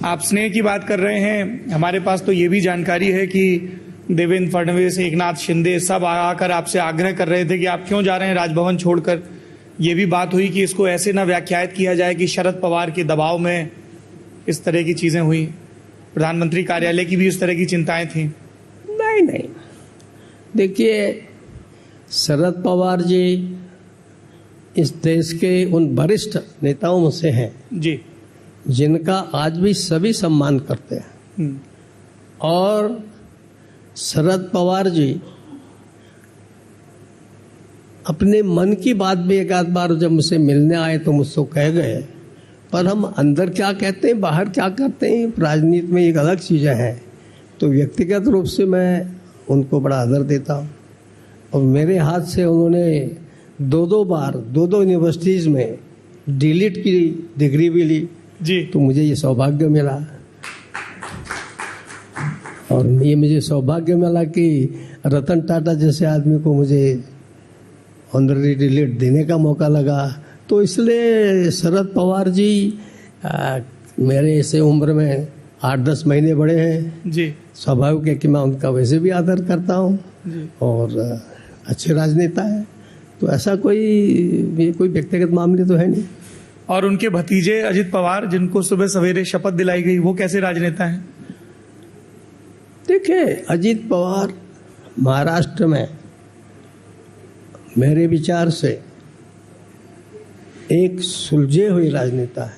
आप स्नेह की बात कर रहे हैं, हमारे पास तो ये भी जानकारी है कि देवेंद्र फडणवीस, एकनाथ शिंदे सब आकर आपसे आग्रह कर रहे थे कि आप क्यों जा रहे हैं राजभवन छोड़कर। ये भी बात हुई कि इसको ऐसे ना व्याख्यायित किया जाए कि शरद पवार के दबाव में इस तरह की चीजें हुई। प्रधानमंत्री कार्यालय की भी इस तरह की चिंताएं थी। नहीं, देखिए, शरद पवार जी इस देश के उन वरिष्ठ नेताओं में से हैं जी, जिनका आज भी सभी सम्मान करते हैं। और शरद पवार जी अपने मन की बात भी एक आध बार जब मुझसे मिलने आए तो मुझसे कह गए, पर हम अंदर क्या कहते हैं, बाहर क्या करते हैं, राजनीति में एक अलग चीज़ें हैं। तो व्यक्तिगत रूप से मैं उनको बड़ा आदर देता हूँ। और मेरे हाथ से उन्होंने दो बार दो यूनिवर्सिटीज़ में डीलिट की डिग्री भी ली जी। तो मुझे ये सौभाग्य मिला, और ये मुझे सौभाग्य मिला कि रतन टाटा जैसे आदमी को मुझे ऑनररी डीलिट देने का मौका लगा। तो इसलिए शरद पवार जी मेरे से उम्र में 8-10 महीने बड़े हैं जी। स्वाभाविक है कि मैं उनका वैसे भी आदर करता हूँ और अच्छे राजनेता है। तो ऐसा कोई व्यक्तिगत मामले तो है नहीं। और उनके भतीजे अजित पवार, जिनको सुबह सवेरे शपथ दिलाई गई, वो कैसे राजनेता हैं? देखिए, अजित पवार महाराष्ट्र में मेरे विचार से एक सुलझे हुए राजनेता है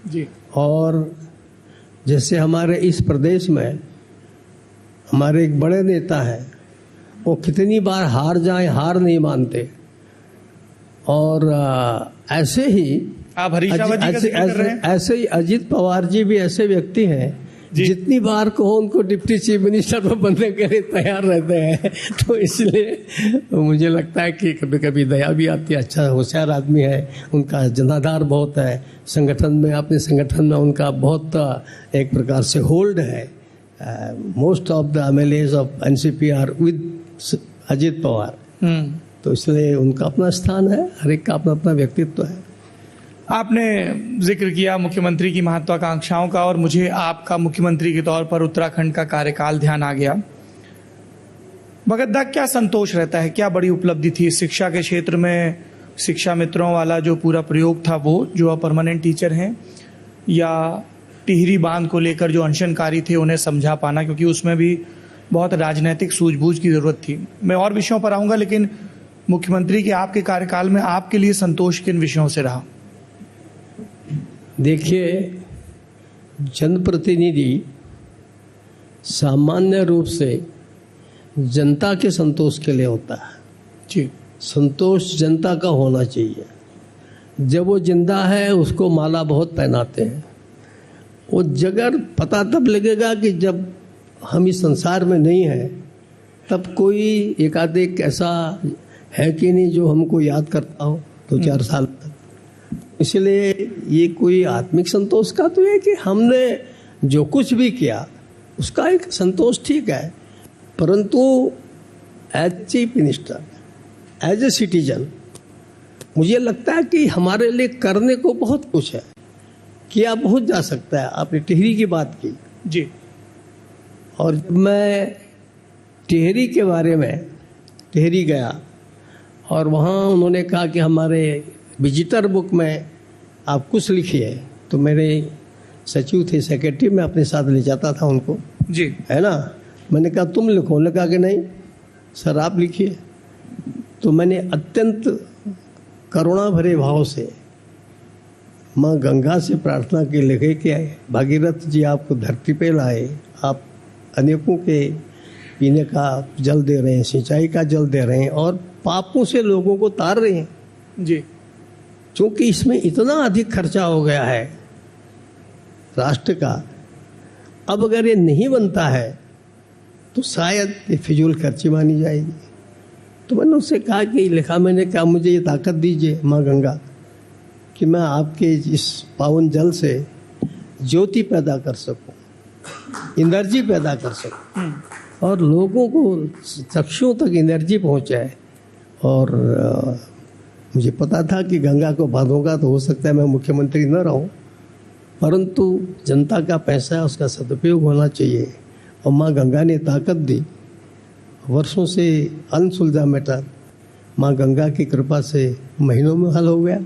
जी। और जैसे हमारे इस प्रदेश में हमारे एक बड़े नेता हैं, वो कितनी बार हार जाएं, हार नहीं मानते। और ऐसे ही आप हरीश रावत जी का जिक्र कर रहे हैं? ऐसे ही अजित पवार जी भी ऐसे व्यक्ति हैं जितनी बार कहो उनको डिप्टी चीफ मिनिस्टर पर बनने के लिए तैयार रहते हैं। तो इसलिए मुझे लगता है कि कभी कभी दया भी आती है। अच्छा होशियार आदमी है, उनका जनाधार बहुत है, संगठन में अपने संगठन में उनका बहुत एक प्रकार से होल्ड है। Most of the MLAs of NCP are with Ajit Pawar. तो इसलिए उनका अपना स्थान है, हर एक का अपना अपना व्यक्तित्व है। आपने जिक्र किया मुख्यमंत्री की महत्वाकांक्षाओं का, और मुझे आपका मुख्यमंत्री के तौर पर उत्तराखंड का कार्यकाल ध्यान आ गया। भगत दा, क्या संतोष रहता है, क्या बड़ी उपलब्धि थी शिक्षा के क्षेत्र में? शिक्षा मित्रों वाला जो पूरा प्रयोग था, वो जो परमानेंट टीचर हैं, या टिहरी बांध को लेकर जो अनशनकारी थे उन्हें समझा पाना, क्योंकि उसमें भी बहुत राजनीतिक सूझबूझ की जरूरत थी। मैं और विषयों पर आऊंगा, लेकिन मुख्यमंत्री के आपके कार्यकाल में आपके लिए संतोष किन विषयों से रहा? देखिए, जनप्रतिनिधि सामान्य रूप से जनता के संतोष के लिए होता है जी। संतोष जनता का होना चाहिए। जब वो जिंदा है उसको माला बहुत पहनाते हैं। वो जगह पता तब लगेगा कि जब हम इस संसार में नहीं हैं, तब कोई एकाधिक ऐसा है कि नहीं जो हमको याद करता हो 2-4 साल तक। इसलिए ये कोई आत्मिक संतोष का तो है कि हमने जो कुछ भी किया उसका एक संतोष ठीक है, परंतु as chief minister, as a citizen, मुझे लगता है कि हमारे लिए करने को बहुत कुछ है, किया बहुत जा सकता है। आपने टिहरी की बात की जी, और जब मैं टिहरी के बारे में टिहरी गया और वहाँ उन्होंने कहा कि हमारे विजिटर बुक में आप कुछ लिखिए, तो मेरे सचिव थे, सेक्रेटरी, मैं अपने साथ ले जाता था उनको जी, है ना। मैंने कहा तुम लिखो, उन्होंने कहा कि नहीं सर आप लिखिए। तो मैंने अत्यंत करुणा भरे भाव से माँ गंगा से प्रार्थना की, लिखे कि भागीरथ जी आपको धरती पे लाए, आप अनेकों के पीने का जल दे रहे हैं, सिंचाई का जल दे रहे हैं और पापों से लोगों को तार रहे हैं जी। क्योंकि इसमें इतना अधिक खर्चा हो गया है राष्ट्र का, अब अगर ये नहीं बनता है तो शायद ये फिजूल खर्ची मानी जाएगी। तो मैंने उससे कहा कि लिखा, मैंने कहा मुझे ये ताकत दीजिए माँ गंगा कि मैं आपके इस पावन जल से ज्योति पैदा कर सकूं, एनर्जी पैदा कर सकूं और लोगों को चक्षुओं तक एनर्जी पहुंचाए। और मुझे पता था कि गंगा को बांधूंगा तो हो सकता है मैं मुख्यमंत्री न रहूं, परंतु जनता का पैसा है, उसका सदुपयोग होना चाहिए। और माँ गंगा ने ताकत दी, वर्षों से अनसुलझा मैटर माँ गंगा की कृपा से महीनों में हल हो गया।